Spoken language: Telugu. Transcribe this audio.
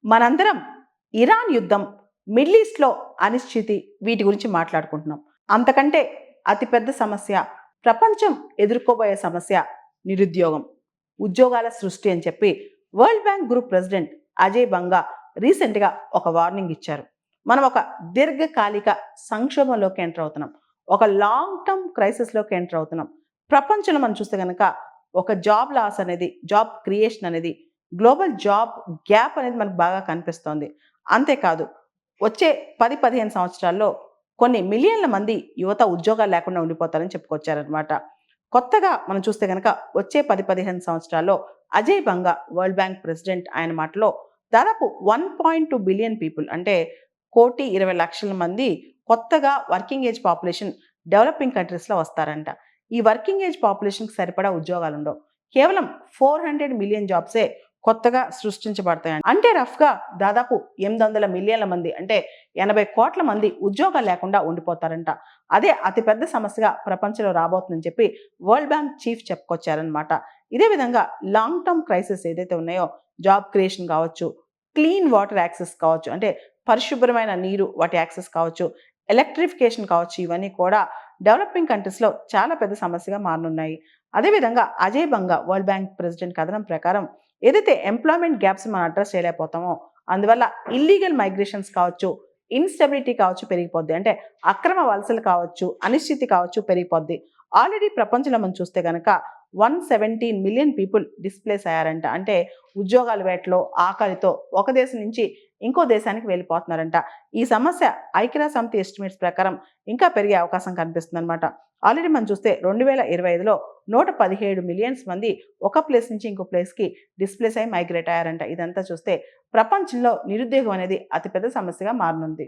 మనందరం ఇరాన్ యుద్ధం, మిడిల్ ఈస్ట్‌లో అనిశ్చితి వీటి గురించి మాట్లాడుకుంటున్నాం. అంతకంటే అతిపెద్ద సమస్య, ప్రపంచం ఎదుర్కోబోయే సమస్య నిరుద్యోగం, ఉద్యోగాల సృష్టి అని చెప్పి world bank group president Ajay Banga రీసెంట్‌గా ఒక వార్నింగ్ ఇచ్చారు. మనం ఒక దీర్ఘకాలిక సంక్షోభంలోకి ఎంటర్ అవుతున్నాం. ఒక లాంగ్ టర్మ్ క్రైసిస్‌లోకి ఎంటర్ అవుతున్నాం. ప్రపంచంలో మనం చూస్తే గనక ఒక జాబ్ లాస్ అనేది, జాబ్ క్రియేషన్ అనేది, గ్లోబల్ జాబ్ గ్యాప్ అనేది మనకు బాగా కనిపిస్తోంది. అంతేకాదు వచ్చే 10-15 సంవత్సరాల్లో కొన్ని మిలియన్ల మంది యువత ఉద్యోగాలు లేకుండా ఉండిపోతారని చెప్పుకొచ్చారనమాట. కొత్తగా మనం చూస్తే గనక వచ్చే 10-15 సంవత్సరాల్లో అజయ్ బంగా వరల్డ్ బ్యాంక్ ప్రెసిడెంట్ ఆయన మాటలో దాదాపు 1.2 బిలియన్ పీపుల్ అంటే 1,20,00,000 మంది కొత్తగా వర్కింగ్ ఏజ్ పాపులేషన్ డెవలపింగ్ కంట్రీస్‌లో వస్తారంట. ఈ వర్కింగ్ ఏజ్ పాపులేషన్‌కి సరిపడా ఉద్యోగాలుండవు. కేవలం 400 మిలియన్ జాబ్సే కొత్తగా సృష్టించబడతాయంట. అంటే రఫ్‌గా దాదాపు 800 మిలియన్ల మంది అంటే 80 కోట్ల మంది ఉద్యోగాలు లేకుండా ఉండిపోతారంట. అదే అతిపెద్ద సమస్యగా ప్రపంచంలో రాబోతుందని చెప్పి వరల్డ్ బ్యాంక్ చీఫ్ చెప్పుకొచ్చారనమాట. ఇదే విధంగా లాంగ్ టర్మ్ క్రైసిస్ ఏదైతే ఉన్నాయో జాబ్ క్రియేషన్ కావచ్చు, క్లీన్ వాటర్ యాక్సెస్ కావచ్చు అంటే పరిశుభ్రమైన నీరు వాటి యాక్సెస్ కావచ్చు, ఎలక్ట్రిఫికేషన్ కావచ్చు ఇవన్నీ కూడా డెవలపింగ్ కంట్రీస్‌లో చాలా పెద్ద సమస్యగా మారనున్నాయి. అదేవిధంగా అజయ్ బంగా వరల్డ్ బ్యాంక్ ప్రెసిడెంట్ కథనం ప్రకారం ఏదైతే ఎంప్లాయ్‌మెంట్ గ్యాప్స్ మనం అడ్రెస్ చేయలేకపోతామో అందువల్ల ఇల్లీగల్ మైగ్రేషన్స్ కావచ్చు, ఇన్‌స్టెబిలిటీ కావచ్చు పెరిగిపోద్ది. అంటే అక్రమ వలసలు కావచ్చు, అనిశ్చితి కావచ్చు పెరిగిపోద్ది. ఆల్రెడీ ప్రపంచంలో మనం చూస్తే గనక 117 మిలియన్ పీపుల్ డిస్‌ప్లేస్ అయ్యారంట. అంటే ఉద్యోగాల వేటలో, ఆకలితో ఒక దేశం నుంచి ఇంకో దేశానికి వెళ్ళిపోతున్నారంట. ఈ సమస్య ఐక్యరాజ్యసమితి ఎస్టిమేట్స్ ప్రకారం ఇంకా పెరిగే అవకాశం కనిపిస్తుందనమాట. ఆల్రెడీ మనం చూస్తే 2025లో 117 మిలియన్స్ మంది ఒక ప్లేస్ నుంచి ఇంకో ప్లేస్‌కి డిస్‌ప్లేస్ అయ్యి మైగ్రేట్ అయ్యారంట. ఇదంతా చూస్తే ప్రపంచంలో నిరుద్యోగం అనేది అతిపెద్ద సమస్యగా మారనుంది.